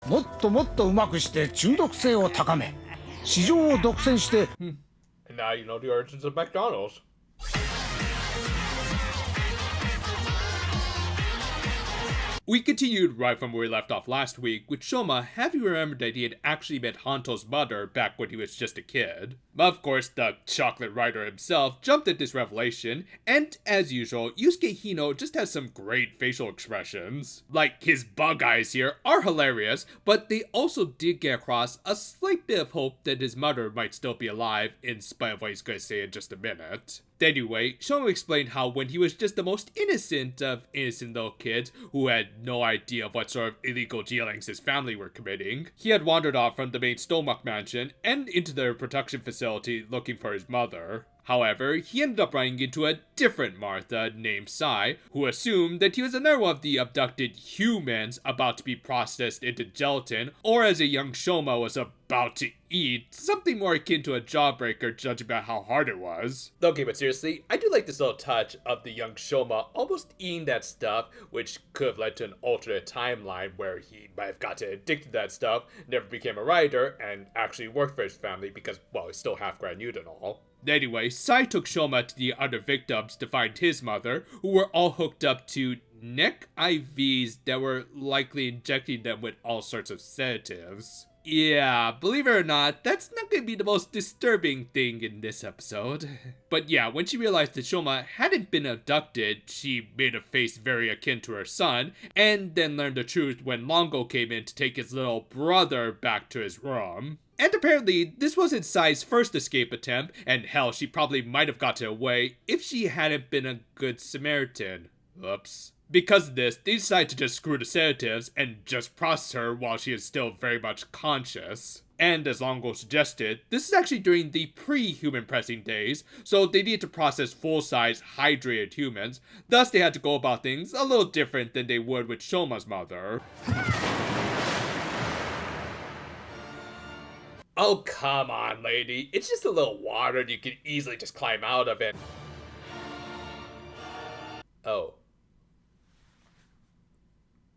もっともっと上手くして中毒性を高め、市場を独占して。And now you know the origins of McDonald's. We continued right from where we left off last week, with Shoma having remembered that he had actually met Hanto's mother back when he was just a kid. Of course, the chocolate writer himself jumped at this revelation, and as usual, Yusuke Hino just has some great facial expressions. Like, his bug eyes here are hilarious, but they also did get across a slight bit of hope that his mother might still be alive, in spite of what he's going to say in just a minute. Anyway, Shoma explained how when he was just the most innocent of innocent little kids who had no idea of what sort of illegal dealings his family were committing, he had wandered off from the main Stomach mansion and into their production facility looking for his mother. However, he ended up running into a different Martha named Sai, who assumed that he was another one of the abducted humans about to be processed into gelatin, or as a young Shoma was about to eat, something more akin to a jawbreaker judging by how hard it was. Okay, but seriously, I do like this little touch of the young Shoma almost eating that stuff, which could have led to an alternate timeline where he might have gotten addicted to that stuff, never became a writer, and actually worked for his family because, well, he's still half granute and all. Anyway, Sai took Shoma to the other victims to find his mother, who were all hooked up to neck IVs that were likely injecting them with all sorts of sedatives. Yeah, believe it or not, that's not going to be the most disturbing thing in this episode. But yeah, when she realized that Shoma hadn't been abducted, she made a face very akin to her son, and then learned the truth when Longo came in to take his little brother back to his room. And apparently, this wasn't Sai's first escape attempt, and hell, she probably might have gotten away if she hadn't been a good Samaritan. Oops. Because of this, they decide to just screw the sedatives and just process her while she is still very much conscious. And as Longo suggested, this is actually during the pre-human pressing days, so they needed to process full-size, hydrated humans, thus they had to go about things a little different than they would with Shoma's mother. Oh, come on, lady. It's just a little water and you can easily just climb out of it. Oh.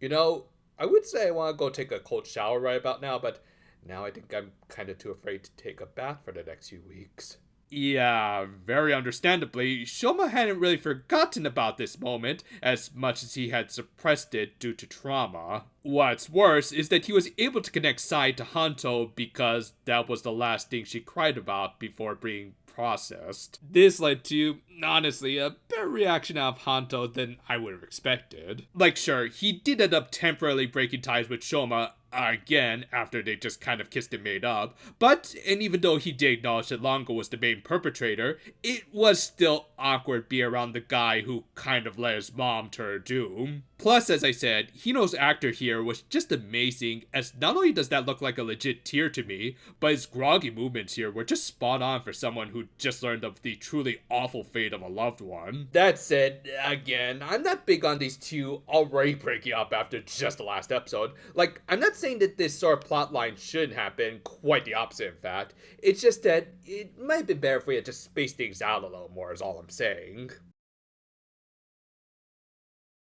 You know, I would say I want to go take a cold shower right about now, but now I think I'm kind of too afraid to take a bath for the next few weeks. Yeah, very understandably, Shoma hadn't really forgotten about this moment as much as he had suppressed it due to trauma. What's worse is that he was able to connect Sai to Hanto because that was the last thing she cried about before being processed. This led to, honestly, a better reaction out of Hanto than I would have expected. Like, sure, he did end up temporarily breaking ties with Shoma again after they just kind of kissed and made up, and even though he did acknowledge that Longo was the main perpetrator, it was still awkward being around the guy who kind of led his mom to her doom. Plus, as I said, Hino's actor here was just amazing, as not only does that look like a legit tear to me, but his groggy movements here were just spot on for someone who just learned of the truly awful fate of a loved one. That said, again, I'm not big on these two already breaking up after just the last episode. Like, I'm not saying that this sort of plotline shouldn't happen, quite the opposite in fact. It's just that it might have been better if we had just spaced things out a little more is all I'm saying.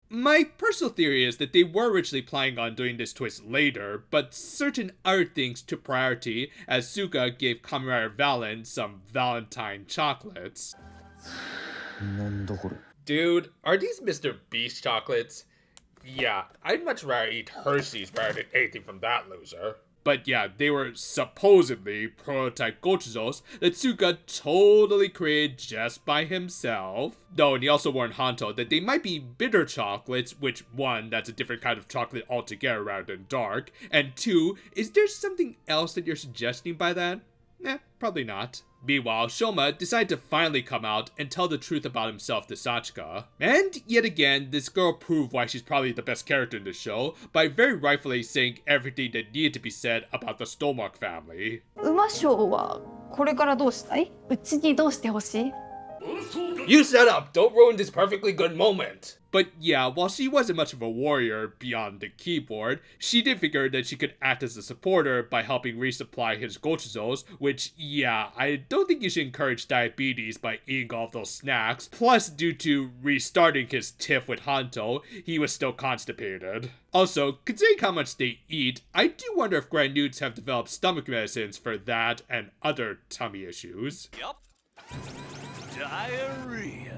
My personal theory is that they were originally planning on doing this twist later, but certain other things took priority as Suga gave Kamen Rider Valen some Valentine chocolates. Dude, are these Mr. Beast chocolates? Yeah, I'd much rather eat Hershey's rather than anything from that loser. But yeah, they were supposedly prototype Gochuzos that Suga totally created just by himself. Though, and he also warned Hanto that they might be bitter chocolates, which one, that's a different kind of chocolate altogether rather than dark, and two, is there something else that you're suggesting by that? Probably not. Meanwhile, Shoma decided to finally come out and tell the truth about himself to Sachika. And yet again, this girl proved why she's probably the best character in the show by very rightfully saying everything that needed to be said about the Stomach family. 馬賞はこれからどうしたい？うちにどうしてほしい？ You shut up! Don't ruin this perfectly good moment! But yeah, while she wasn't much of a warrior beyond the keyboard, she did figure that she could act as a supporter by helping resupply his gochuzos, which, yeah, I don't think you should encourage diabetes by eating all of those snacks. Plus, due to restarting his tiff with Hanto, he was still constipated. Also, considering how much they eat, I do wonder if Grand Newts have developed stomach medicines for that and other tummy issues. Yup. Diarrhea.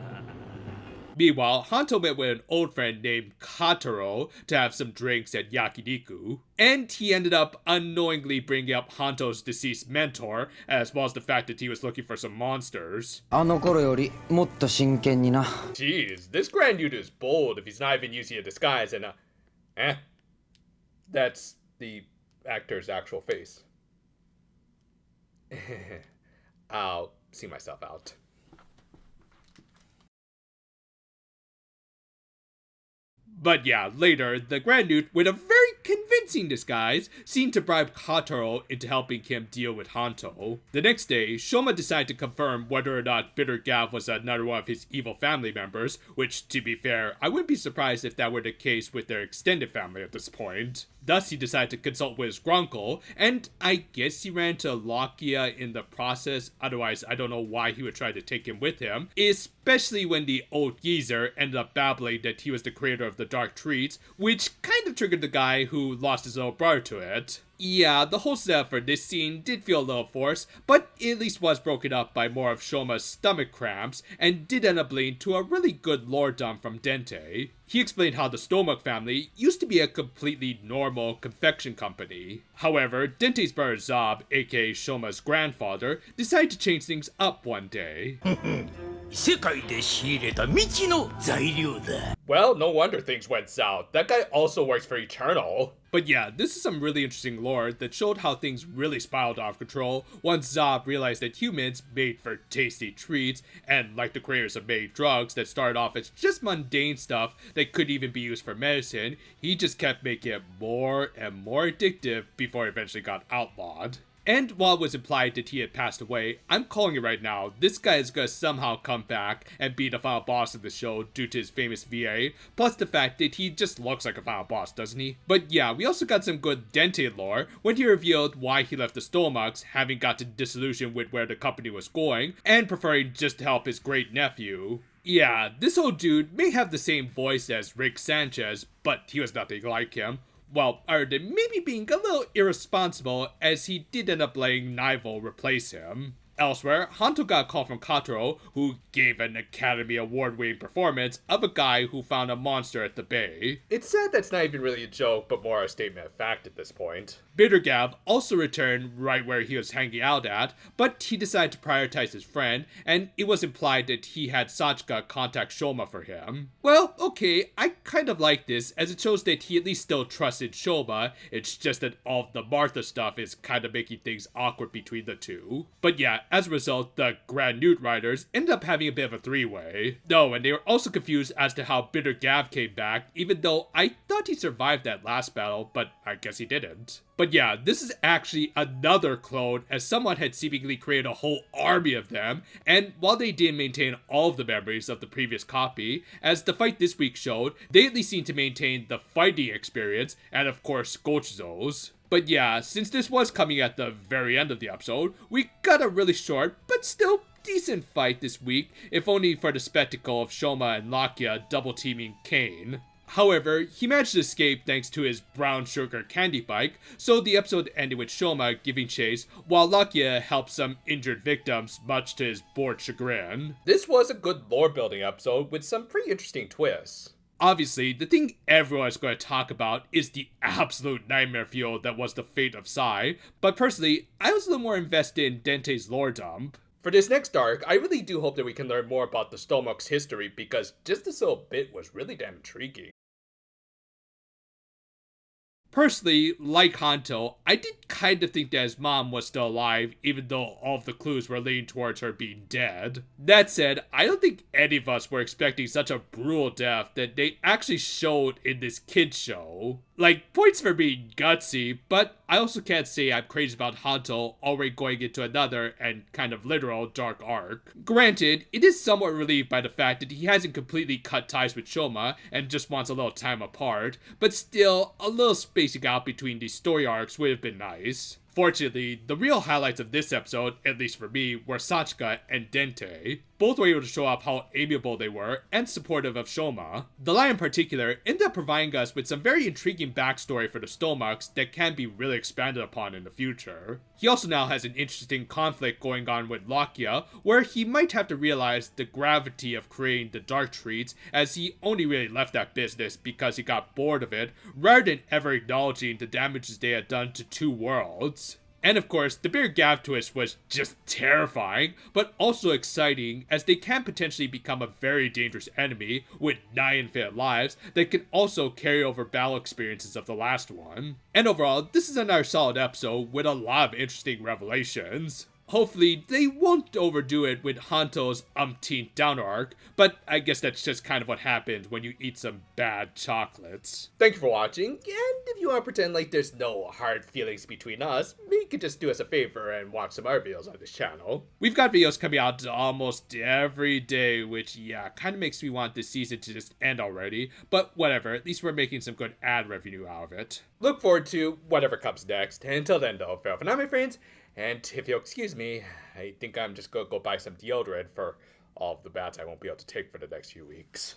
Meanwhile, Hanto met with an old friend named Kataro to have some drinks at yakiniku, and he ended up unknowingly bringing up Hanto's deceased mentor, as well as the fact that he was looking for some monsters. あの頃よりもっと真剣にな。 Jeez, this Grand Newt is bold if he's not even using a disguise and that's the actor's actual face. I'll see myself out. But yeah, later, the Grand Newt, with a very convincing disguise, seemed to bribe Kataro into helping him deal with Hanto. The next day, Shoma decided to confirm whether or not Bitter Gavv was another one of his evil family members, which, to be fair, I wouldn't be surprised if that were the case with their extended family at this point. Thus, he decided to consult with his grunkle, and I guess he ran into Lakia in the process, otherwise I don't know why he would try to take him with him, especially when the old geezer ended up babbling that he was the creator of the Dark Treats, which kind of triggered the guy who lost his little brother to it. Yeah, the whole setup for this scene did feel a little forced, but it at least was broken up by more of Shoma's stomach cramps, and did end up leading to a really good lore dump from Dente. He explained how the Stomach family used to be a completely normal confection company. However, Dente's brother Zob, aka Shoma's grandfather, decided to change things up one day. 世界で仕入れた未知の材料だ。 Well, no wonder things went south. That guy also works for Eternal. But yeah, this is some really interesting lore that showed how things really spiraled out of control once Zob realized that humans made for tasty treats, and like the creators of many drugs that started off as just mundane stuff that could even be used for medicine, he just kept making it more and more addictive before it eventually got outlawed. And while it was implied that he had passed away, I'm calling it right now, this guy is gonna somehow come back and be the final boss of the show due to his famous VA, plus the fact that he just looks like a final boss, doesn't he? But yeah, we also got some good Dente lore when he revealed why he left the Stomachs, having gotten disillusioned with where the company was going, and preferring just to help his great nephew. Yeah, this old dude may have the same voice as Rick Sanchez, but he was nothing like him. Well, other than maybe being a little irresponsible, as he did end up letting Nival replace him. Elsewhere, Hanto got a call from Kataro, who gave an Academy Award-winning performance of a guy who found a monster at the bay. It's sad that's not even really a joke, but more a statement of fact at this point. Bitter Gavv also returned right where he was hanging out at, but he decided to prioritize his friend, and it was implied that he had Sachika contact Shoma for him. Well, okay, I kind of like this, as it shows that he at least still trusted Shoma, it's just that all of the Martha stuff is kind of making things awkward between the two. But yeah, as a result, the Grand Newt riders ended up having a bit of a three-way. No, and they were also confused as to how Bitter Gavv came back, even though I thought he survived that last battle, but I guess he didn't. But yeah, this is actually another clone, as someone had seemingly created a whole army of them, and while they didn't maintain all of the memories of the previous copy, as the fight this week showed, they at least seemed to maintain the fighting experience, and of course Gochuzos. But yeah, since this was coming at the very end of the episode, we got a really short, but still decent fight this week, if only for the spectacle of Shoma and Lakia double-teaming Kane. However, he managed to escape thanks to his brown sugar candy bike, so the episode ended with Shoma giving chase, while Lakia helped some injured victims, much to his bored chagrin. This was a good lore-building episode with some pretty interesting twists. Obviously, the thing everyone is going to talk about is the absolute nightmare fuel that was the fate of Sai, but personally, I was a little more invested in Dente's lore dump. For this next arc, I really do hope that we can learn more about the Stomach's history, because just this little bit was really damn intriguing. Personally, like Hanto, I did kind of think that his mom was still alive, even though all of the clues were leaning towards her being dead. That said, I don't think any of us were expecting such a brutal death that they actually showed in this kids show. Like, points for being gutsy, but I also can't say I'm crazy about Hanto already going into another and kind of literal dark arc. Granted, it is somewhat relieved by the fact that he hasn't completely cut ties with Shoma and just wants a little time apart, but still, a little spacing out between these story arcs would have been nice. Fortunately, the real highlights of this episode, at least for me, were Sachika and Dente. Both were able to show off how amiable they were and supportive of Shoma. The line in particular ended up providing us with some very intriguing backstory for the Stomachs that can be really expanded upon in the future. He also now has an interesting conflict going on with Lakia, where he might have to realize the gravity of creating the dark treats, as he only really left that business because he got bored of it, rather than ever acknowledging the damages they had done to two worlds. And of course, the Beer Gavv twist was just terrifying, but also exciting, as they can potentially become a very dangerous enemy with 9 infinite lives that can also carry over battle experiences of the last one. And overall, this is another solid episode with a lot of interesting revelations. Hopefully, they won't overdo it with Hanto's umpteenth downer arc, but I guess that's just kind of what happens when you eat some bad chocolates. Thank you for watching, and if you want to pretend like there's no hard feelings between us, you could just do us a favor and watch some other videos on this channel. We've got videos coming out almost every day, which, yeah, kind of makes me want this season to just end already, but whatever, at least we're making some good ad revenue out of it. Look forward to whatever comes next, and until then though, farewell for now my friends, and if you'll excuse me, I think I'm just gonna go buy some deodorant for all of the baths I won't be able to take for the next few weeks.